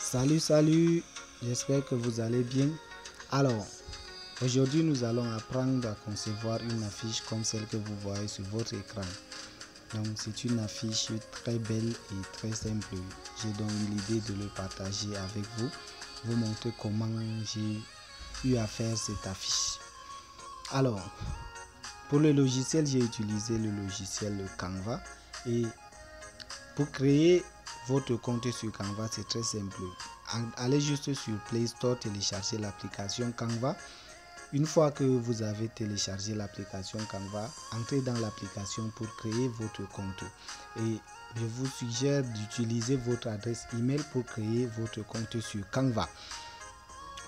Salut, j'espère que vous allez bien. Alors, aujourd'hui nous allons apprendre à concevoir une affiche comme celle que vous voyez sur votre écran. Donc c'est une affiche très belle et très simple. J'ai donc eu l'idée de le partager avec vous montrer comment j'ai eu à faire cette affiche. Alors, pour le logiciel, j'ai utilisé le logiciel Canva et pour créer votre compte sur Canva, c'est très simple. Allez juste sur Play Store, télécharger l'application Canva. Une fois que vous avez téléchargé l'application Canva, entrez dans l'application pour créer votre compte. Et je vous suggère d'utiliser votre adresse email pour créer votre compte sur Canva.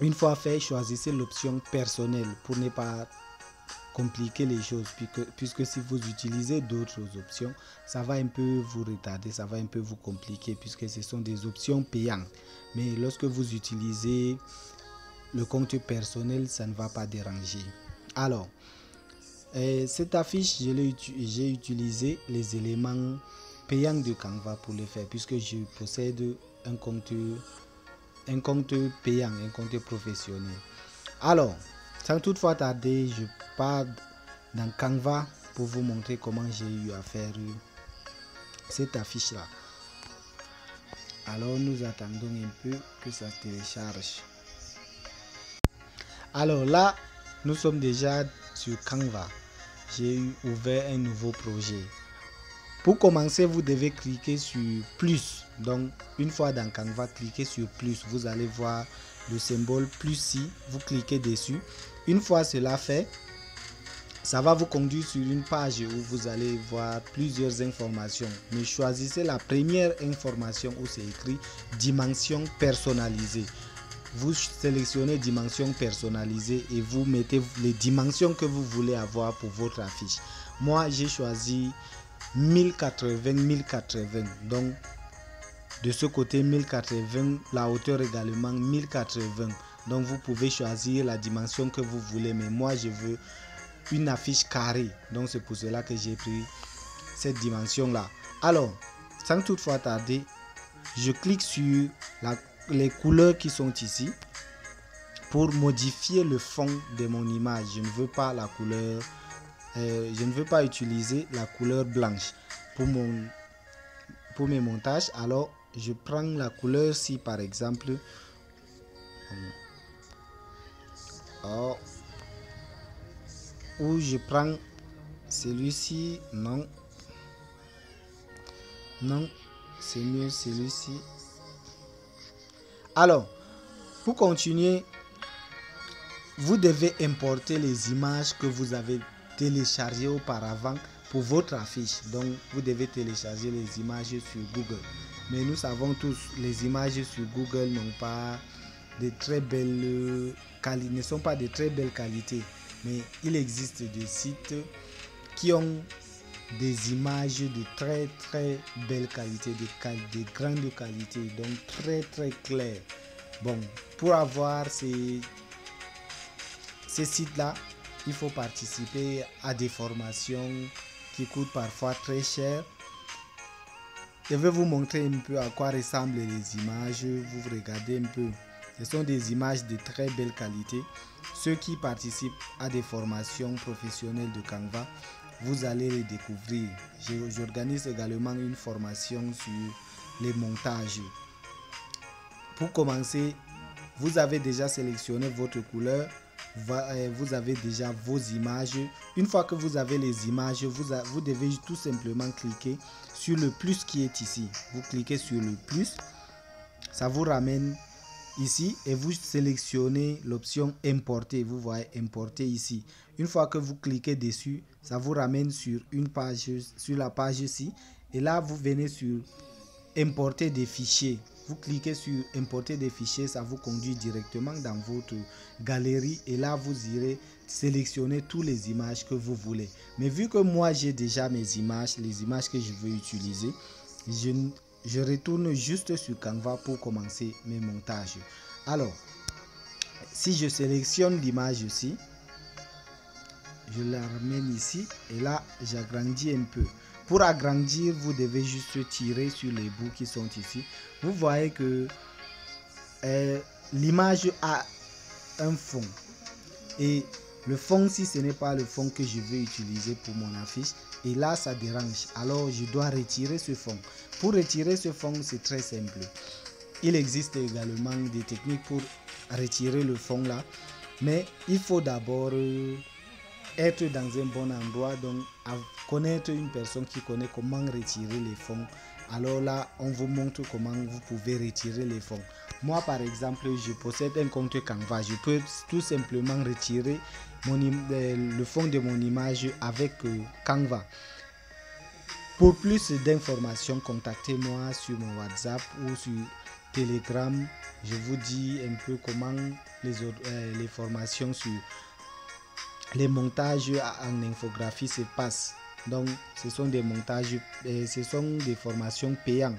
Une fois fait, choisissez l'option personnelle pour ne pas compliquer les choses, puisque si vous utilisez d'autres options, ça va un peu vous retarder, ça va un peu vous compliquer, puisque ce sont des options payantes. Mais lorsque vous utilisez le compte personnel, ça ne va pas déranger. Alors, cette affiche, j'ai utilisé les éléments payants de Canva pour le faire, puisque je possède un compte payant, un compte professionnel. Alors, sans toutefois tarder, je pars dans Canva pour vous montrer comment j'ai eu à faire cette affiche là. Alors nous attendons un peu que ça télécharge. Alors là, nous sommes déjà sur Canva. J'ai ouvert un nouveau projet. Pour commencer, vous devez cliquer sur plus. Donc une fois dans Canva, cliquez sur plus. Vous allez voir le symbole plus ici. Vous cliquez dessus. Une fois cela fait, ça va vous conduire sur une page où vous allez voir plusieurs informations. Mais choisissez la première information où c'est écrit dimension personnalisée. Vous sélectionnez dimension personnalisée et vous mettez les dimensions que vous voulez avoir pour votre affiche. Moi, j'ai choisi 1080. Donc, de ce côté 1080, la hauteur également 1080. Donc, vous pouvez choisir la dimension que vous voulez. Mais moi, je veux une affiche carrée. Donc, c'est pour cela que j'ai pris cette dimension-là. Alors, sans toutefois tarder, je clique sur les couleurs qui sont ici pour modifier le fond de mon image. Je ne veux pas la couleur, je ne veux pas utiliser la couleur blanche pour mes montages. Alors je prends la couleur ci par exemple. Ou je prends celui-ci. Non, c'est mieux celui-ci. Alors, pour continuer, vous devez importer les images que vous avez téléchargées auparavant pour votre affiche. Donc, vous devez télécharger les images sur Google. Mais nous savons tous, les images sur Google n'ont pas de très belles qualités, ne sont pas de très belles qualités. Mais il existe des sites qui ont des images de très belle qualité, de grande qualité, donc très clair. Bon, pour avoir ces sites là, il faut participer à des formations qui coûtent parfois très cher. Je vais vous montrer un peu à quoi ressemblent les images. Vous regardez un peu, ce sont des images de très belle qualité. Ceux qui participent à des formations professionnelles de Canva, vous allez les découvrir. J'organise également une formation sur les montages. Pour commencer, vous avez déjà sélectionné votre couleur, vous avez déjà vos images. Une fois que vous avez les images, vous devez tout simplement cliquer sur le plus qui est ici. Vous cliquez sur le plus, ça vous ramène ici et vous sélectionnez l'option importer. Vous voyez importer ici. Une fois que vous cliquez dessus, ça vous ramène sur une page, sur la page ici. Et là, vous venez sur importer des fichiers. Vous cliquez sur importer des fichiers, ça vous conduit directement dans votre galerie. Et là, vous irez sélectionner toutes les images que vous voulez. Mais vu que moi, j'ai déjà mes images, les images que je veux utiliser, je retourne juste sur Canva pour commencer mes montages. Alors, si je sélectionne l'image ici, je la ramène ici et là, j'agrandis un peu. Pour agrandir, vous devez juste tirer sur les bouts qui sont ici. Vous voyez que l'image a un fond. Et le fond, si ce n'est pas le fond que je veux utiliser pour mon affiche, et là ça dérange, alors je dois retirer ce fond. Pour retirer ce fond, c'est très simple. Il existe également des techniques pour retirer le fond là, mais il faut d'abord être dans un bon endroit, donc connaître une personne qui connaît comment retirer les fonds. Alors là, on vous montre comment vous pouvez retirer les fonds. Moi, par exemple, je possède un compte Canva. Je peux tout simplement retirer le fond de mon image avec Canva. Pour plus d'informations, contactez-moi sur mon WhatsApp ou sur Telegram. Je vous dis un peu comment les formations sur les montages en infographie se passent. Donc, ce sont des montages, ce sont des formations payantes.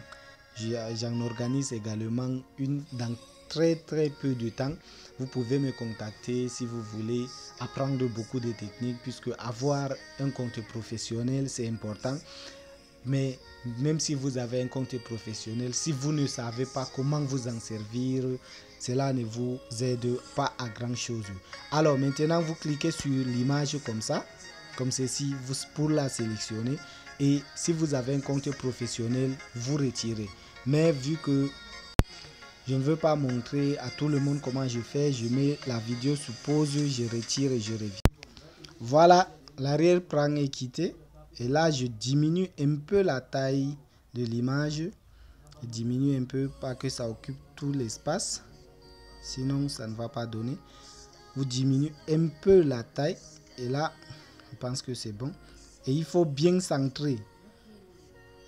J'en organise également une dans très peu de temps. Vous pouvez me contacter si vous voulez apprendre beaucoup de techniques, puisque avoir un compte professionnel, c'est important. Mais même si vous avez un compte professionnel, si vous ne savez pas comment vous en servir, cela ne vous aide pas à grand chose. Alors maintenant, vous cliquez sur l'image comme ça, comme ceci, pour la sélectionner. Et si vous avez un compte professionnel, vous retirez. Mais vu que je ne veux pas montrer à tout le monde comment je fais, je mets la vidéo sur pause, je retire et je reviens. Voilà, l'arrière-plan est quitté. Et là, je diminue un peu la taille de l'image. Je diminue un peu, pas que ça occupe tout l'espace. Sinon, ça ne va pas donner. Vous diminuez un peu la taille. Et là, je pense que c'est bon. Et il faut bien centrer.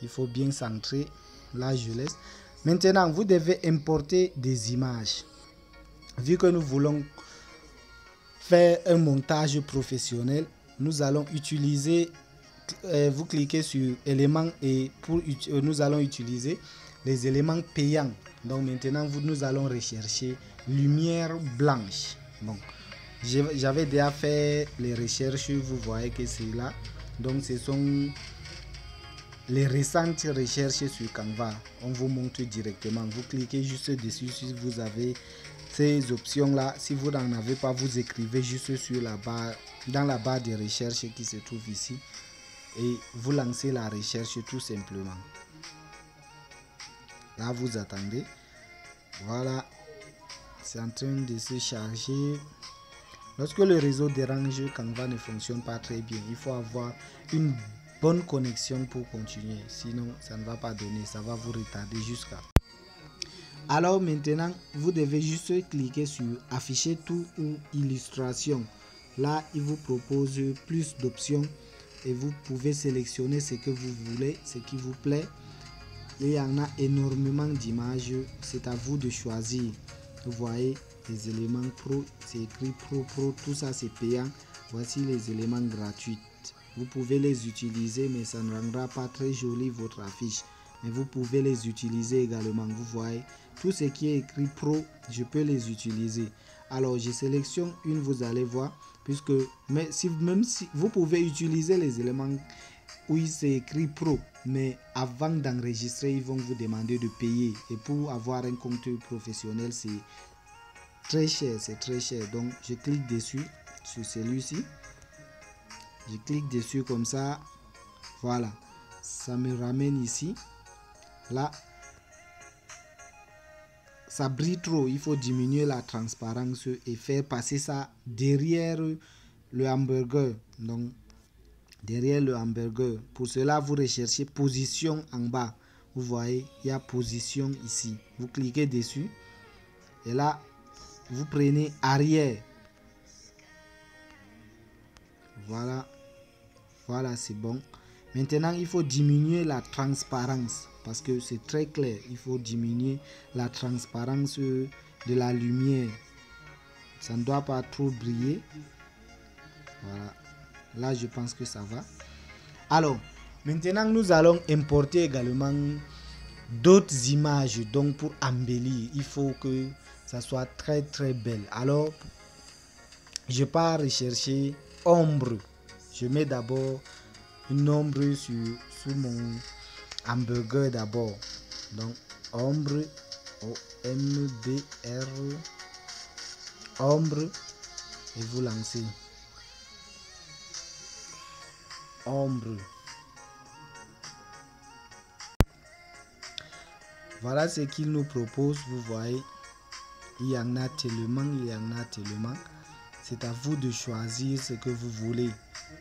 Il faut bien centrer. Là, je laisse. Maintenant, vous devez importer des images. Vu que nous voulons faire un montage professionnel, nous allons utiliser... vous cliquez sur éléments et nous allons utiliser les éléments payants. Donc maintenant nous allons rechercher lumière blanche. Bon, j'avais déjà fait les recherches, vous voyez que c'est là. Donc ce sont les récentes recherches sur Canva. On vous montre directement. Vous cliquez juste dessus si vous avez ces options là. Si vous n'en avez pas, vous écrivez juste sur la barre, dans la barre de recherche qui se trouve ici. Et vous lancez la recherche tout simplement. Là, vous attendez. Voilà. C'est en train de se charger. Lorsque le réseau dérange, Canva ne fonctionne pas très bien. Il faut avoir une bonne connexion pour continuer. Sinon, ça ne va pas donner. Ça va vous retarder jusqu'à... Alors maintenant, vous devez juste cliquer sur afficher tout ou illustration. Là, il vous propose plus d'options. Et vous pouvez sélectionner ce que vous voulez, ce qui vous plaît. Il y en a énormément d'images, c'est à vous de choisir. Vous voyez les éléments pro, c'est écrit pro, tout ça c'est payant. Voici les éléments gratuits. Vous pouvez les utiliser, mais ça ne rendra pas très joli votre affiche. Mais vous pouvez les utiliser également. Vous voyez, tout ce qui est écrit pro, je peux les utiliser. Alors je sélectionne une, vous allez voir. Puisque même si vous pouvez utiliser les éléments où il s'est écrit pro, mais avant d'enregistrer ils vont vous demander de payer, et pour avoir un compte professionnel c'est très cher, donc je clique dessus sur celui-ci, je clique dessus comme ça, voilà, ça me ramène ici. Là ça brille trop, il faut diminuer la transparence et faire passer ça derrière le hamburger. Donc derrière le hamburger, pour cela vous recherchez position en bas. Vous voyez, il y a position ici, vous cliquez dessus et là vous prenez arrière. Voilà, c'est bon. Maintenant il faut diminuer la transparence parce que c'est très clair. Il faut diminuer la transparence de la lumière. Ça ne doit pas trop briller. Voilà. Là, je pense que ça va. Alors, maintenant, nous allons importer également d'autres images. Donc, pour embellir, il faut que ça soit très belle. Alors, je pars rechercher ombre. Je mets d'abord une ombre sur mon hamburger d'abord. Donc ombre, O-M-B-R, ombre, et vous lancez. Ombre. Voilà ce qu'il nous propose. Vous voyez, il y en a tellement, c'est à vous de choisir ce que vous voulez.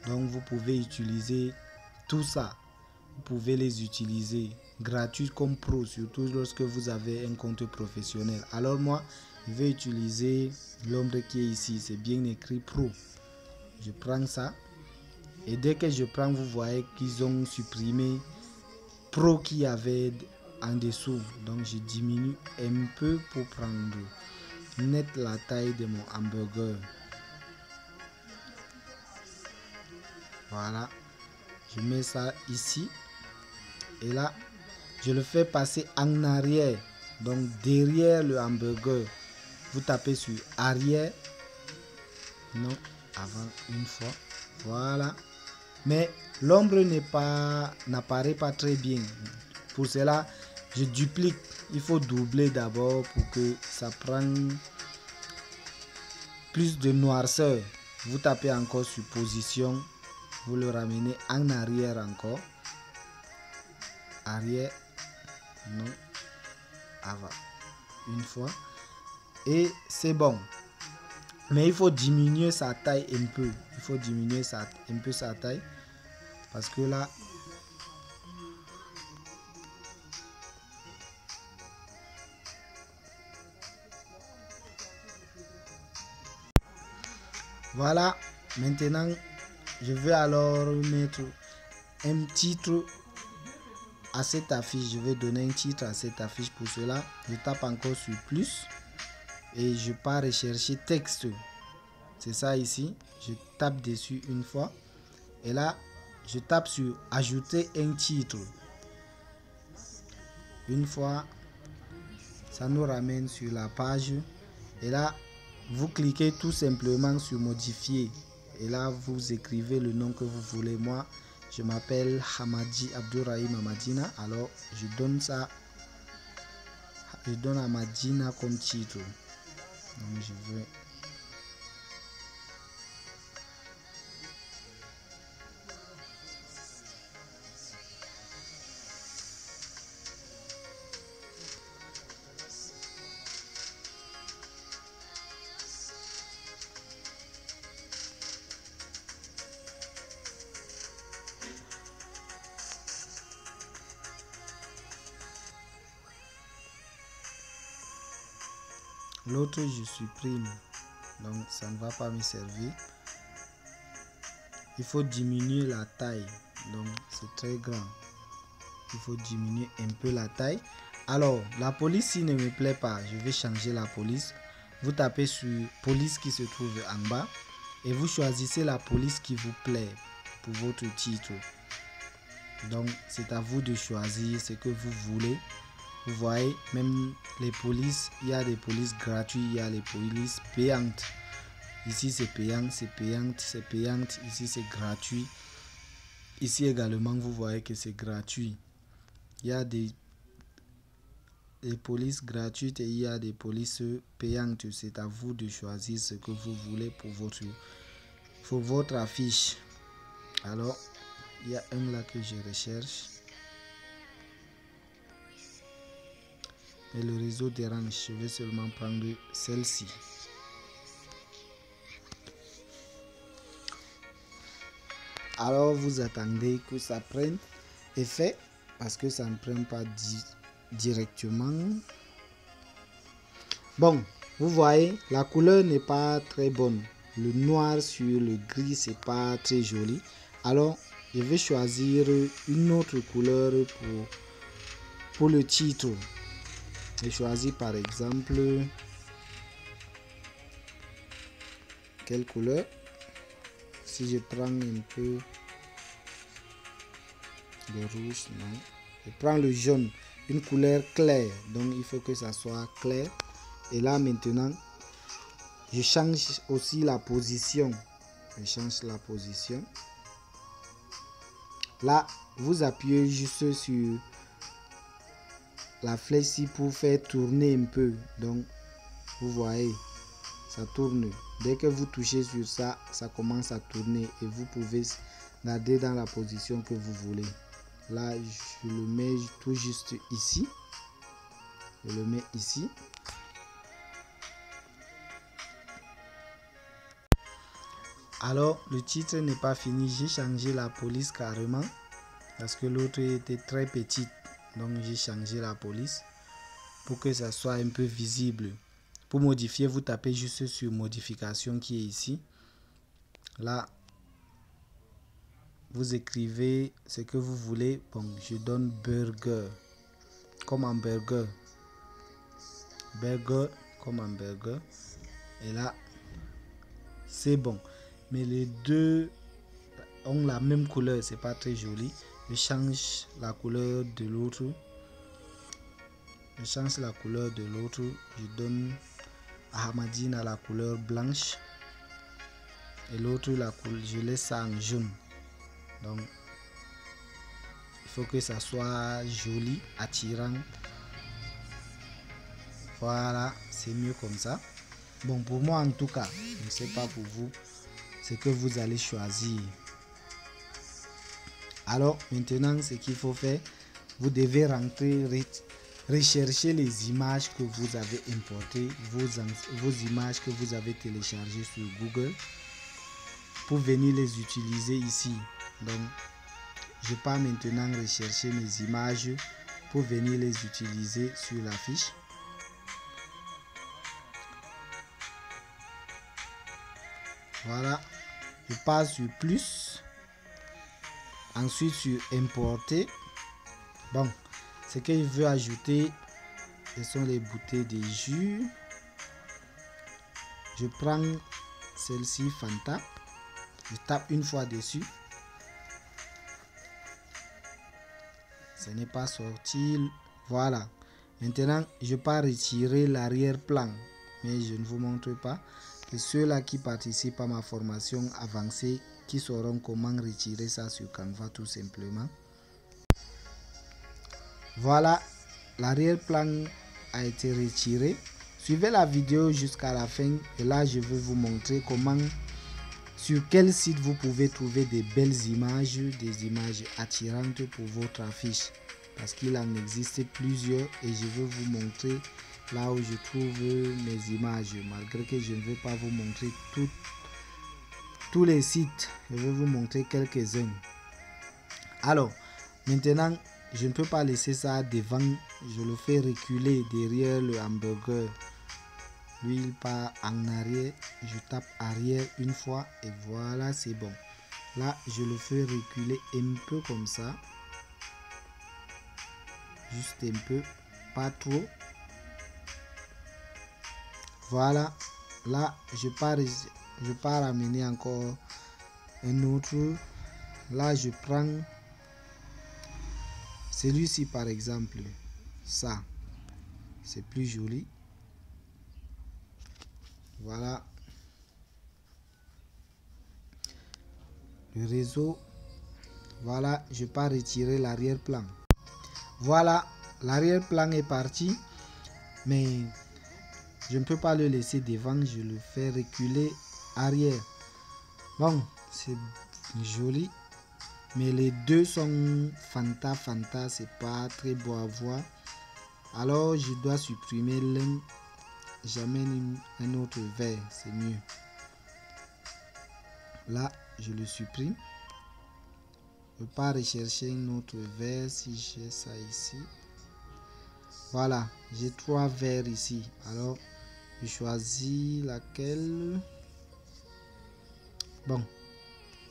Donc vous pouvez utiliser tout ça. Vous pouvez les utiliser gratuits comme pro, surtout lorsque vous avez un compte professionnel. Alors moi, je vais utiliser l'ombre qui est ici. C'est bien écrit pro. Je prends ça. Et dès que je prends, vous voyez qu'ils ont supprimé pro qui avait en dessous. Donc je diminue un peu pour prendre net la taille de mon hamburger. Voilà. Je mets ça ici. Et là, je le fais passer en arrière. Donc derrière le hamburger. Vous tapez sur arrière. Non, avant une fois. Voilà. Mais l'ombre n'apparaît pas très bien. Pour cela, je duplique. Il faut doubler d'abord pour que ça prenne plus de noirceur. Vous tapez encore sur position. Vous le ramenez en arrière encore. Arrière. Non. Avant. Une fois. Et c'est bon. Mais il faut diminuer sa taille un peu. Il faut diminuer un peu sa taille. Parce que là, voilà. Maintenant, je vais alors mettre un titre à cette affiche. Je vais donner un titre à cette affiche. Pour cela, je tape encore sur plus. Et je pars rechercher texte. C'est ça ici. Je tape dessus une fois. Et là, je tape sur ajouter un titre. Une fois, ça nous ramène sur la page. Et là, vous cliquez tout simplement sur modifier. Et là, vous écrivez le nom que vous voulez. Moi, je m'appelle Hamadi Abdourahim Hamadina. Alors, je donne ça. Je donne Hamadina comme titre. Donc, je veux. L'autre, je supprime. Donc, ça ne va pas me servir. Il faut diminuer la taille. Donc, c'est très grand. Il faut diminuer un peu la taille. Alors, la police, s'il ne me plaît pas, je vais changer la police. Vous tapez sur police qui se trouve en bas. Et vous choisissez la police qui vous plaît pour votre titre. Donc, c'est à vous de choisir ce que vous voulez. Vous voyez, même les polices, il y a des polices gratuites, il y a les polices payantes. Ici, c'est payant, c'est payante, c'est payante. Ici, c'est gratuit. Ici également, vous voyez que c'est gratuit. Il y a des polices gratuites et il y a des polices payantes. C'est à vous de choisir ce que vous voulez pour votre affiche. Alors, il y a un là que je recherche. Mais le réseau dérange. Je vais seulement prendre celle-ci. Alors, vous attendez que ça prenne effet parce que ça ne prend pas directement. Bon, vous voyez, la couleur n'est pas très bonne. Le noir sur le gris, c'est pas très joli. Alors, je vais choisir une autre couleur pour le titre. Je choisis par exemple quelle couleur. Si je prends un peu de rouge, non. Je prends le jaune, une couleur claire. Donc il faut que ça soit clair. Et là maintenant, je change aussi la position. Je change la position. Là, vous appuyez juste sur la flèche ici pour faire tourner un peu. Donc vous voyez, ça tourne. Dès que vous touchez sur ça, ça commence à tourner et vous pouvez garder dans la position que vous voulez. Là, je le mets tout juste ici. Je le mets ici. Alors, le titre n'est pas fini. J'ai changé la police carrément parce que l'autre était très petite. Donc, j'ai changé la police pour que ça soit un peu visible. Pour modifier, vous tapez juste sur modification qui est ici. Là, vous écrivez ce que vous voulez. Bon, je donne burger comme hamburger. Burger comme hamburger. Et là, c'est bon. Mais les deux ont la même couleur, c'est pas très joli. Je change la couleur de l'autre. Je change la couleur de l'autre. Je donne à Ahmadine à la couleur blanche. Et l'autre, je laisse ça en jaune. Donc, il faut que ça soit joli, attirant. Voilà, c'est mieux comme ça. Bon, pour moi en tout cas, je ne sais pas pour vous, c'est que vous allez choisir. Alors, maintenant, ce qu'il faut faire, vous devez rentrer, rechercher les images que vous avez importées, vos images que vous avez téléchargées sur Google, pour venir les utiliser ici. Donc, je pars maintenant rechercher mes images pour venir les utiliser sur la fiche. Voilà, je passe sur plus, ensuite sur importer. Bon, ce que je veux ajouter, ce sont les bouteilles de jus. Je prends celle-ci Fanta, je tape une fois dessus. Ce n'est pas sorti. Voilà. Maintenant, je pars retirer l'arrière-plan. Mais je ne vous montre pas. C'est ceux-là qui participent à ma formation avancée qui sauront comment retirer ça sur Canva tout simplement. Voilà. L'arrière-plan a été retiré. Suivez la vidéo jusqu'à la fin. Et là, je vais vous montrer comment, sur quel site vous pouvez trouver des belles images, des images attirantes pour votre affiche. Parce qu'il en existe plusieurs et je vais vous montrer là où je trouve mes images. Malgré que je ne vais pas vous montrer tous les sites, je vais vous montrer quelques-uns. Alors, maintenant, je ne peux pas laisser ça devant. Je le fais reculer derrière le hamburger. Lui, il part en arrière. Je tape arrière une fois et voilà, c'est bon. Là, je le fais reculer un peu comme ça. Juste un peu, pas trop. Voilà. Là, je pars amener encore un autre. Là, je prends celui-ci par exemple. Ça, c'est plus joli. Voilà. Le réseau. Voilà, je pars retirer l'arrière-plan. Voilà, l'arrière-plan est parti. Mais je ne peux pas le laisser devant. Je le fais reculer arrière. Bon, c'est joli. Mais les deux sont Fanta. C'est pas très beau à voir. Alors, je dois supprimer l'un. J'amène un autre vert. C'est mieux. Là, je le supprime. Je pars rechercher un autre vert si j'ai ça ici. Voilà, j'ai 3 verres ici. Alors, je choisis laquelle. Bon,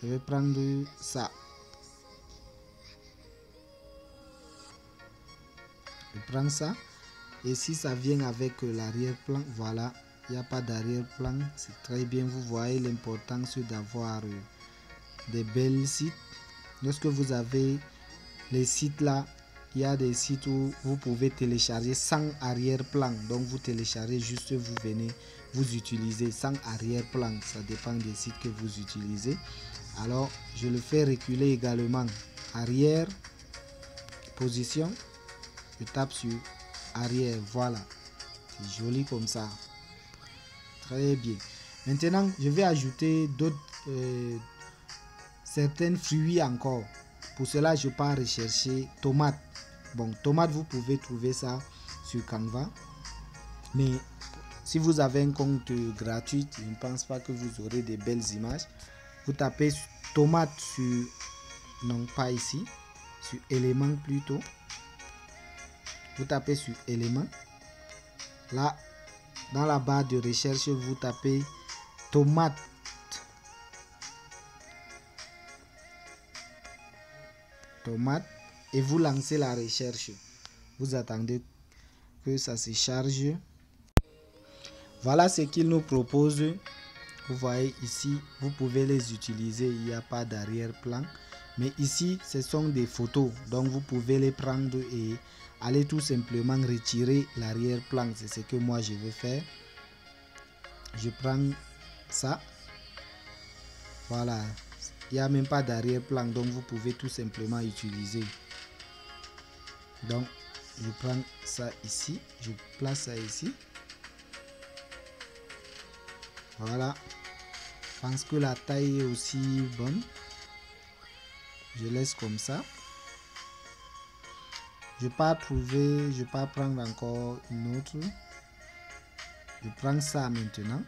je vais prendre ça. Je prends ça. Et si ça vient avec l'arrière-plan, voilà, il n'y a pas d'arrière-plan. C'est très bien. Vous voyez l'importance d'avoir des belles sites. Lorsque vous avez les sites là, il y a des sites où vous pouvez télécharger sans arrière-plan. Donc vous téléchargez juste, vous venez, vous utilisez sans arrière-plan. Ça dépend des sites que vous utilisez. Alors je le fais reculer également. Arrière, position, je tape sur arrière. Voilà, c'est joli comme ça. Très bien. Maintenant, je vais ajouter d'autres certains fruits encore. Pour cela, je pars rechercher tomates. Bon, tomates, vous pouvez trouver ça sur Canva. Mais si vous avez un compte gratuit, je ne pense pas que vous aurez de belles images. Vous tapez tomate sur, non pas ici, sur éléments plutôt. Vous tapez sur éléments. Là, dans la barre de recherche, vous tapez tomate. Tomate et vous lancez la recherche. Vous attendez que ça se charge. Voilà ce qu'il nous propose. Vous voyez ici, vous pouvez les utiliser, il n'y a pas d'arrière-plan. Mais ici, ce sont des photos, donc vous pouvez les prendre et aller tout simplement retirer l'arrière-plan. C'est ce que moi je vais faire. Je prends ça. Voilà, il n'y a même pas d'arrière-plan, donc vous pouvez tout simplement utiliser. Donc, je prends ça ici, je place ça ici. Voilà. Je pense que la taille est aussi bonne. Je laisse comme ça. Je ne vais pas trouver, je ne vais pas prendre encore une autre. Je prends ça maintenant.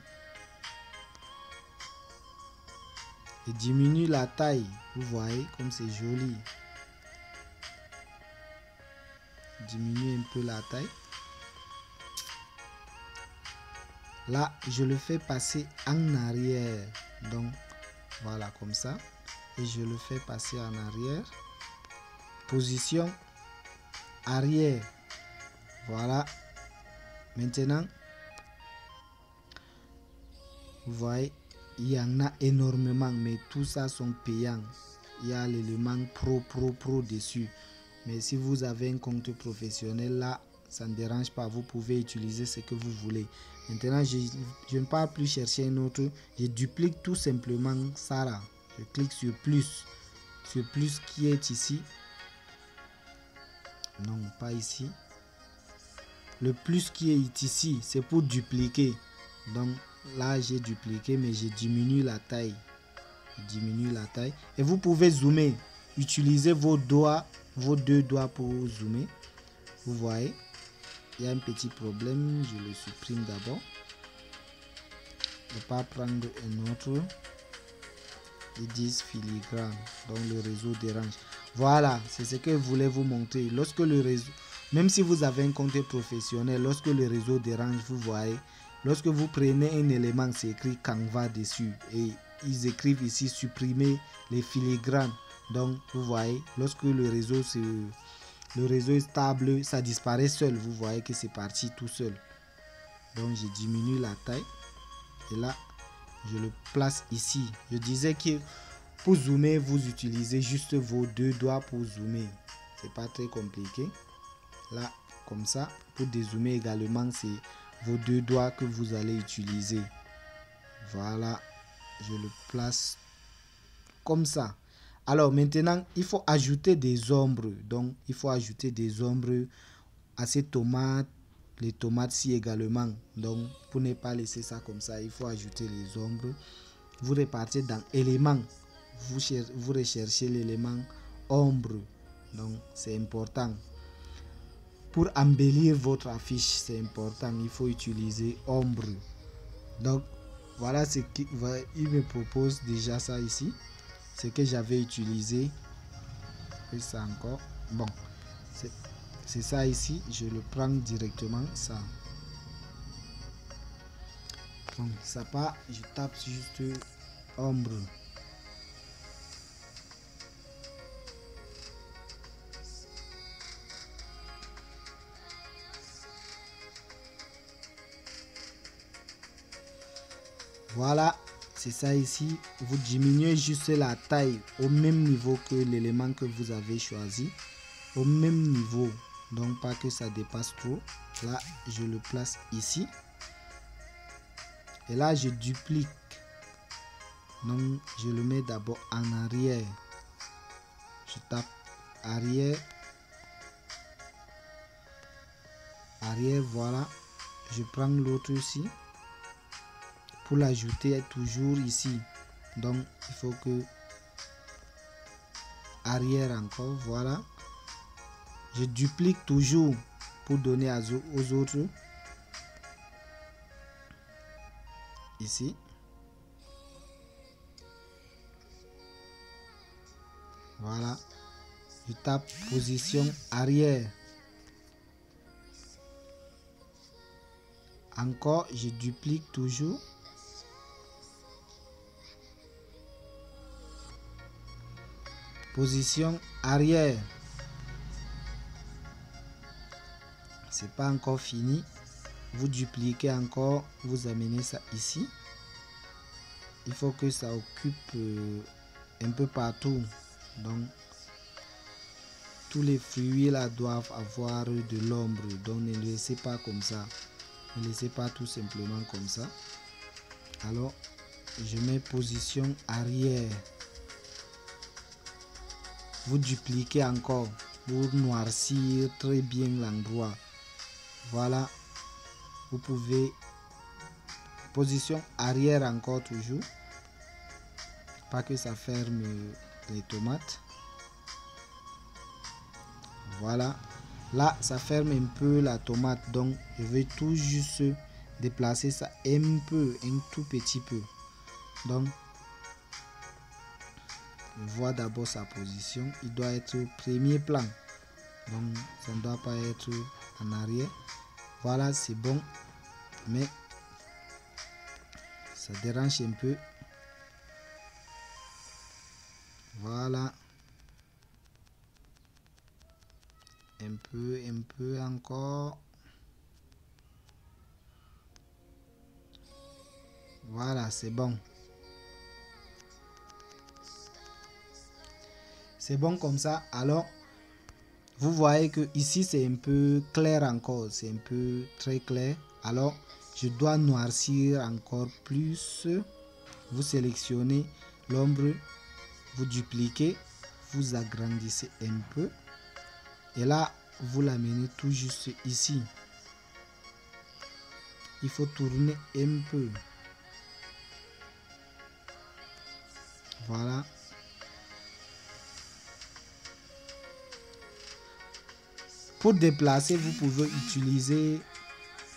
Et diminue la taille. Vous voyez comme c'est joli. Diminue un peu la taille. Là, je le fais passer en arrière. Donc, voilà comme ça. Et je le fais passer en arrière. Position arrière. Voilà. Maintenant, vous voyez, il y en a énormément, mais tout ça sont payants. Il y a l'élément pro dessus. Mais si vous avez un compte professionnel, là, ça ne dérange pas. Vous pouvez utiliser ce que vous voulez. Maintenant, je ne pars plus chercher un autre. Je duplique tout simplement ça là. Je clique sur plus. Sur plus qui est ici. Non, pas ici. Le plus qui est ici, c'est pour dupliquer. Donc là, j'ai dupliqué, mais je diminue la taille. Je diminue la taille. Et vous pouvez zoomer. Utilisez vos doigts, vos deux doigts pour zoomer. Vous voyez, il y a un petit problème. Je le supprime d'abord. Je ne vais pas prendre un autre. Ils disent filigrane, donc le réseau dérange. Voilà, c'est ce que je voulais vous montrer. Lorsque le réseau, même si vous avez un compte professionnel, lorsque le réseau dérange, vous voyez, lorsque vous prenez un élément, c'est écrit Canva dessus et ils écrivent ici supprimer les filigranes. Donc vous voyez, lorsque le réseau est stable, ça disparaît seul. Vous voyez que c'est parti tout seul. Donc je diminue la taille et là je le place ici. Je disais que pour zoomer, vous utilisez juste vos deux doigts pour zoomer. C'est pas très compliqué. Là, comme ça. Pour dézoomer également, c'est vos deux doigts que vous allez utiliser. Voilà. Je le place comme ça. Alors maintenant, il faut ajouter des ombres. Donc, il faut ajouter des ombres à ces tomates. Les tomates-ci également. Donc, pour ne pas laisser ça comme ça, il faut ajouter les ombres. Vous repartez dans éléments. Vous recherchez l'élément ombre. Donc, c'est important. Pour embellir votre affiche, c'est important. Il faut utiliser ombre. Donc, voilà ce qu'il me propose déjà ça ici. Ce que j'avais utilisé. Et ça encore. Bon, c'est ça ici. Je le prends directement. Ça. Donc, ça part. Je tape juste ombre. Voilà, c'est ça ici. Vous diminuez juste la taille au même niveau que l'élément que vous avez choisi. Au même niveau. Donc pas que ça dépasse trop. Là, je le place ici. Et là, je duplique. Donc, je le mets d'abord en arrière. Je tape arrière. arrière, voilà. Je prends l'autre ici. Pour l'ajouter toujours ici. Donc, il faut que arrière encore, voilà. Je duplique toujours pour donner aux autres. Ici. Voilà. Je tape position arrière. Encore, je duplique toujours. Position arrière. C'est pas encore fini. Vous dupliquez encore, vous amenez ça ici. Il faut que ça occupe un peu partout. Donc, tous les fruits là doivent avoir de l'ombre. Donc, ne laissez pas comme ça. Ne laissez pas tout simplement comme ça. Alors, je mets position arrière. Vous dupliquez encore pour noircir très bien l'endroit. Voilà. Vous pouvez position arrière encore toujours. Pas que ça ferme les tomates. Voilà. Là, ça ferme un peu la tomate. Donc, je vais tout juste déplacer ça un peu, un tout petit peu. Donc, je vois d'abord sa position. Il doit être au premier plan. Donc, ça ne doit pas être en arrière. Voilà, c'est bon. Mais, ça dérange un peu. Voilà. Un peu encore. Voilà, c'est bon. C'est bon comme ça. Alors, vous voyez que ici c'est un peu clair encore. C'est un peu très clair. Alors, je dois noircir encore plus. Vous sélectionnez l'ombre. Vous dupliquez. Vous agrandissez un peu. Et là, vous l'amenez tout juste ici. Il faut tourner un peu. Voilà. Pour déplacer, vous pouvez utiliser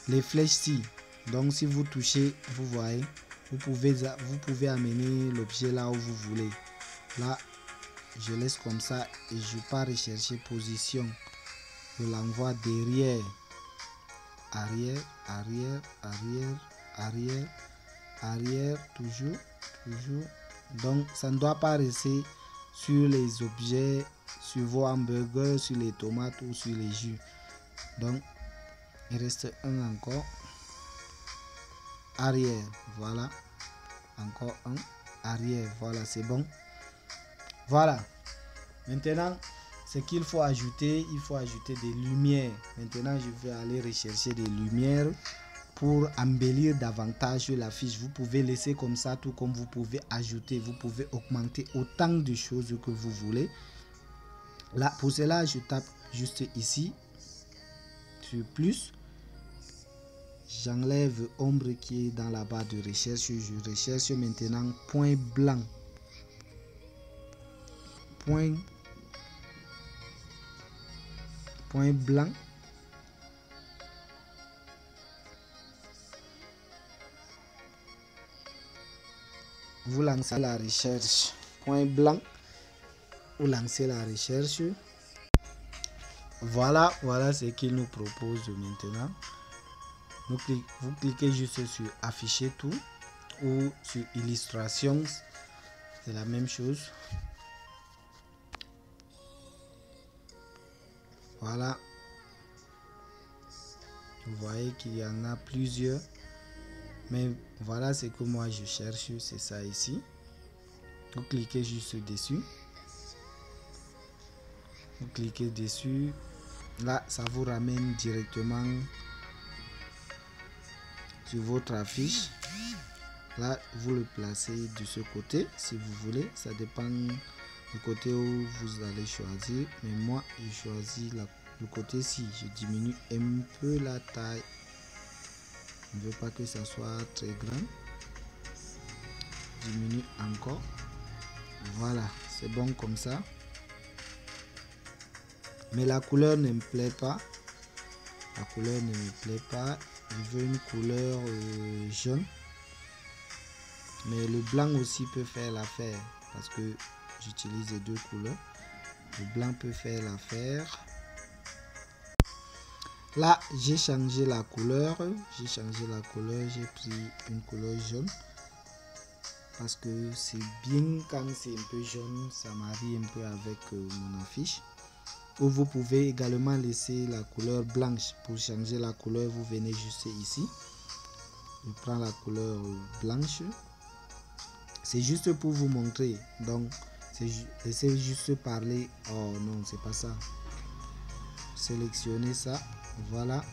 les flèches-ci. Donc, si vous touchez, vous voyez, vous pouvez amener l'objet là où vous voulez. Là, je laisse comme ça et je pars rechercher position. Je l'envoie derrière. Arrière, arrière, arrière, arrière, arrière, toujours. Donc, ça ne doit pas rester sur les objets, sur vos hamburgers, sur les tomates ou sur les jus. Donc, il reste un encore. Arrière, voilà. Encore un. Arrière, voilà, c'est bon. Voilà. Maintenant, ce qu'il faut ajouter, il faut ajouter des lumières. Maintenant, je vais aller rechercher des lumières pour embellir davantage la fiche. Vous pouvez laisser comme ça, tout comme vous pouvez ajouter, vous pouvez augmenter autant de choses que vous voulez. Là, pour cela, je tape juste ici sur plus. J'enlève ombre qui est dans la barre de recherche. Je recherche maintenant point blanc. Point blanc. Vous lancez la recherche. Point blanc. Vous lancez la recherche. Voilà ce qu'il nous propose maintenant. Vous cliquez juste sur afficher tout ou sur illustration. C'est la même chose. Voilà. Vous voyez qu'il y en a plusieurs. Mais voilà ce que moi je cherche. C'est ça ici. Vous cliquez juste dessus. Vous cliquez dessus. Là, ça vous ramène directement sur votre affiche. Là, vous le placez de ce côté si vous voulez. Ça dépend du côté où vous allez choisir. Mais moi, je choisis le côté-ci, je diminue un peu la taille. Je ne veux pas que ça soit très grand. Diminue encore. Voilà, c'est bon comme ça. Mais la couleur ne me plaît pas. La couleur ne me plaît pas. Je veux une couleur jaune. Mais le blanc aussi peut faire l'affaire. Parce que j'utilise les deux couleurs. Le blanc peut faire l'affaire. Là, j'ai changé la couleur. J'ai changé la couleur. J'ai pris une couleur jaune. Parce que c'est bien quand c'est un peu jaune. Ça marie un peu avec mon affiche. Ou vous pouvez également laisser la couleur blanche. Pour changer la couleur, vous venez juste ici. Je prends la couleur blanche. C'est juste pour vous montrer. Donc, c'est juste parler. Oh non, c'est pas ça. Sélectionnez ça. Voilà.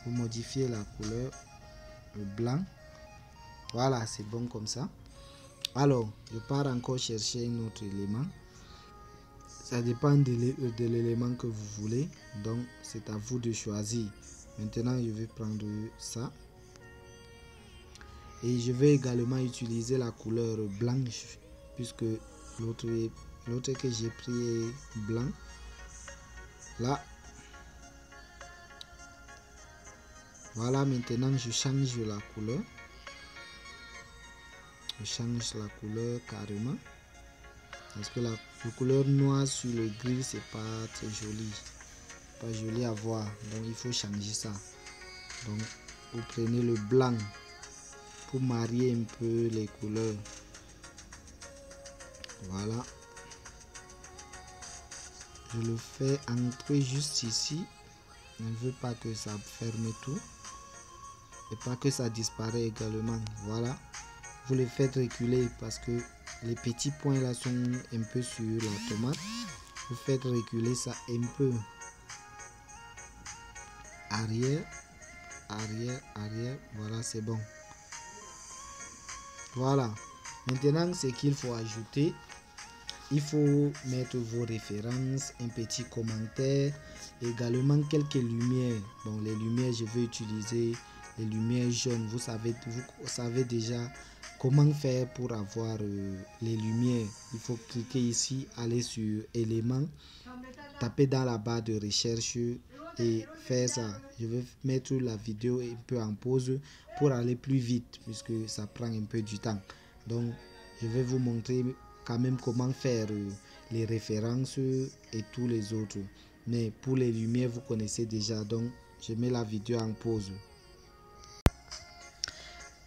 Vous modifiez la couleur. Le blanc. Voilà, c'est bon comme ça. Alors, je pars encore chercher un autre élément. Ça dépend de l'élément que vous voulez. Donc, c'est à vous de choisir. Maintenant, je vais prendre ça. Et je vais également utiliser la couleur blanche. Puisque l'autre que j'ai pris est blanc. Là. Voilà, maintenant, je change la couleur. Je change la couleur carrément. Parce que la couleur noire sur le gris, c'est pas très joli. Pas joli à voir. Donc il faut changer ça. Donc vous prenez le blanc pour marier un peu les couleurs. Voilà. Je le fais entrer juste ici. Je ne veux pas que ça ferme tout. Et pas que ça disparaît également. Voilà. Vous le faites reculer parce que les petits points là sont un peu sur la tomate. Vous faites reculer ça un peu. Arrière, arrière, arrière. Voilà, c'est bon. Voilà. Maintenant, ce qu'il faut ajouter, il faut mettre vos références, un petit commentaire, également quelques lumières. Bon, les lumières, je vais utiliser les lumières jaunes. Vous savez déjà comment faire pour avoir les lumières. Il faut cliquer ici, aller sur éléments, taper dans la barre de recherche et faire ça. Je vais mettre la vidéo un peu en pause pour aller plus vite puisque ça prend un peu du temps. Donc je vais vous montrer quand même comment faire les références et tous les autres. Mais pour les lumières, vous connaissez déjà. Donc je mets la vidéo en pause.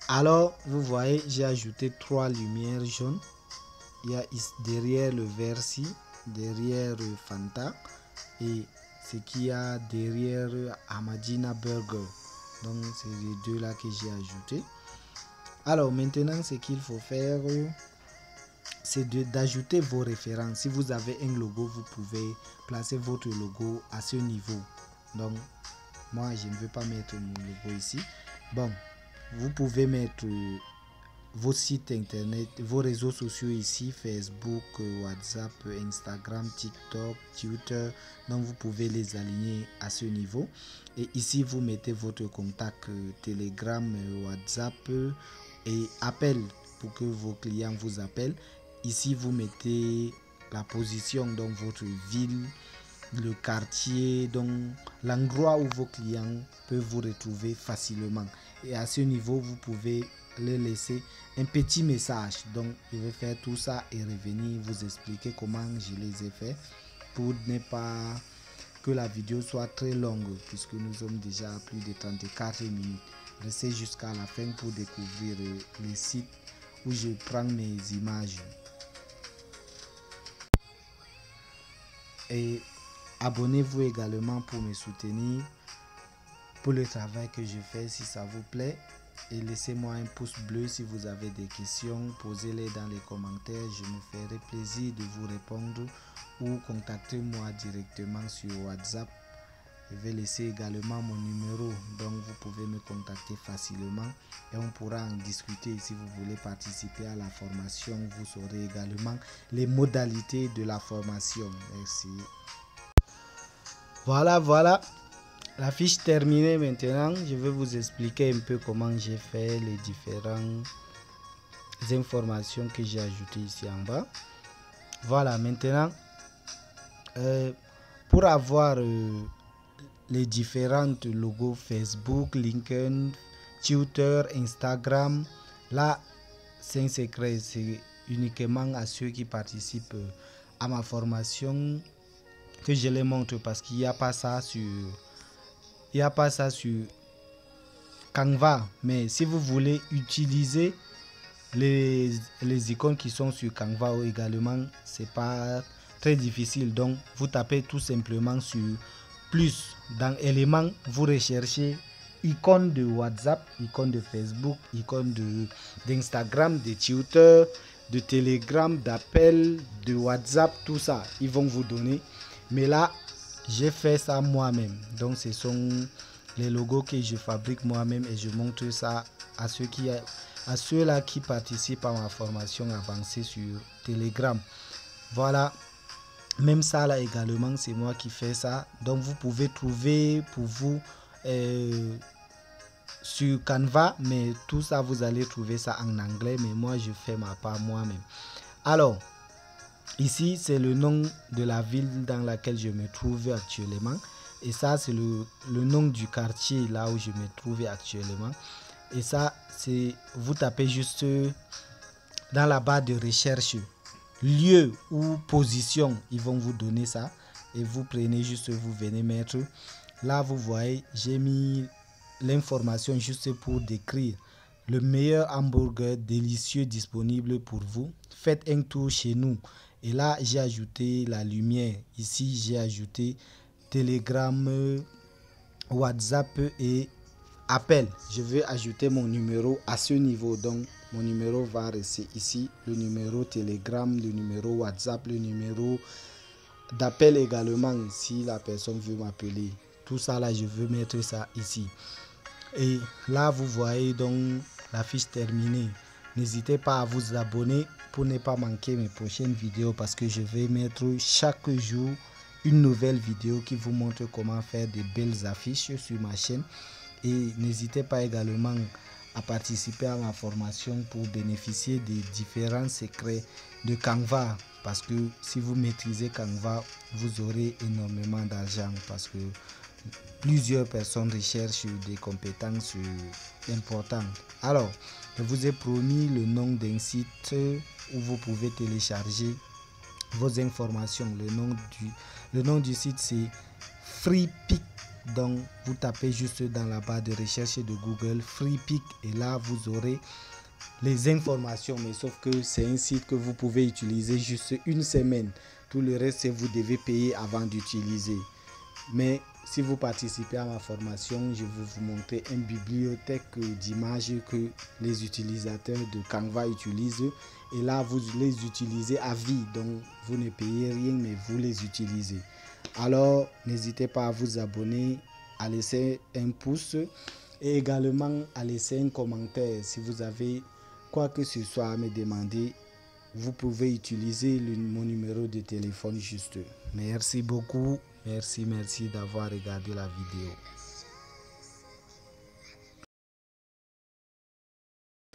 Alors vous voyez, j'ai ajouté 3 lumières jaunes. Il y a derrière le Versi, derrière Fanta et ce qu'il y a derrière Amadina Burger. Donc c'est les deux là que j'ai ajouté. Alors maintenant ce qu'il faut faire, c'est d'ajouter vos références. Si vous avez un logo, vous pouvez placer votre logo à ce niveau. Donc moi je ne veux pas mettre mon logo ici. Bon, vous pouvez mettre vos sites internet, vos réseaux sociaux ici, Facebook, WhatsApp, Instagram, TikTok, Twitter. Donc vous pouvez les aligner à ce niveau. Et ici vous mettez votre contact Telegram, WhatsApp et appel pour que vos clients vous appellent. Ici vous mettez la position, donc votre ville, le quartier, donc l'endroit où vos clients peuvent vous retrouver facilement. Et à ce niveau, vous pouvez leur laisser un petit message. Donc, je vais faire tout ça et revenir vous expliquer comment je les ai fait pour ne pas que la vidéo soit très longue puisque nous sommes déjà à plus de 34 minutes. Restez jusqu'à la fin pour découvrir les sites où je prends mes images. Et abonnez-vous également pour me soutenir pour le travail que je fais si ça vous plaît. Et laissez-moi un pouce bleu si vous avez des questions, posez-les dans les commentaires, je me ferai plaisir de vous répondre ou contactez-moi directement sur WhatsApp. Je vais laisser également mon numéro, donc vous pouvez me contacter facilement et on pourra en discuter. Si vous voulez participer à la formation, vous saurez également les modalités de la formation. Merci. Voilà. La fiche terminée maintenant. Je vais vous expliquer un peu comment j'ai fait les différentes informations que j'ai ajoutées ici en bas. Voilà, maintenant, pour avoir les différentes logos Facebook, LinkedIn, Twitter, Instagram, là, c'est un secret, c'est uniquement à ceux qui participent à ma formation que je les montre parce qu'il n'y a pas ça sur Canva. Mais si vous voulez utiliser les icônes qui sont sur Canva également, c'est pas très difficile. Donc vous tapez tout simplement sur plus dans éléments, vous recherchez icône de WhatsApp, icône de Facebook, icône d'Instagram, de Twitter, de Telegram, d'appel, de WhatsApp, tout ça, ils vont vous donner. Mais là, j'ai fait ça moi-même. Donc ce sont les logos que je fabrique moi-même et je montre ça à ceux-là qui participent à ma formation avancée sur Telegram. Voilà. Même ça là également, c'est moi qui fais ça. Donc vous pouvez trouver pour vous sur Canva, mais tout ça vous allez trouver ça en anglais, mais moi je fais ma part moi-même. Alors ici c'est le nom de la ville dans laquelle je me trouve actuellement, et ça c'est le nom du quartier là où je me trouve actuellement, et ça c'est, vous tapez juste dans la barre de recherche lieu ou position, ils vont vous donner ça, et vous prenez juste, vous venez mettre là, vous voyez j'ai mis l'information juste pour décrire le meilleur hamburger délicieux disponible pour vous. Faites un tour chez nous. Et là, j'ai ajouté la lumière. Ici, j'ai ajouté Telegram, WhatsApp et appel. Je vais ajouter mon numéro à ce niveau. Donc, mon numéro va rester ici. Le numéro Telegram, le numéro WhatsApp, le numéro d'appel également si la personne veut m'appeler. Tout ça là, je veux mettre ça ici. Et là, vous voyez donc la fiche terminée. N'hésitez pas à vous abonner pour ne pas manquer mes prochaines vidéos, parce que je vais mettre chaque jour une nouvelle vidéo qui vous montre comment faire de belles affiches sur ma chaîne. Et n'hésitez pas également à participer à ma formation pour bénéficier des différents secrets de Canva, parce que si vous maîtrisez Canva, vous aurez énormément d'argent, parce que plusieurs personnes recherchent des compétences importantes. Alors, je vous ai promis le nom d'un site où vous pouvez télécharger vos informations. Le nom du site c'est FreePic. Donc, vous tapez juste dans la barre de recherche de Google FreePic, et là vous aurez les informations. Mais sauf que c'est un site que vous pouvez utiliser juste une semaine. Tout le reste, vous devez payer avant d'utiliser. Mais si vous participez à ma formation, je vais vous montrer une bibliothèque d'images que les utilisateurs de Canva utilisent. Et là, vous les utilisez à vie. Donc, vous ne payez rien, mais vous les utilisez. Alors, n'hésitez pas à vous abonner, à laisser un pouce et également à laisser un commentaire. Si vous avez quoi que ce soit à me demander, vous pouvez utiliser mon numéro de téléphone juste. Merci beaucoup. Merci d'avoir regardé la vidéo.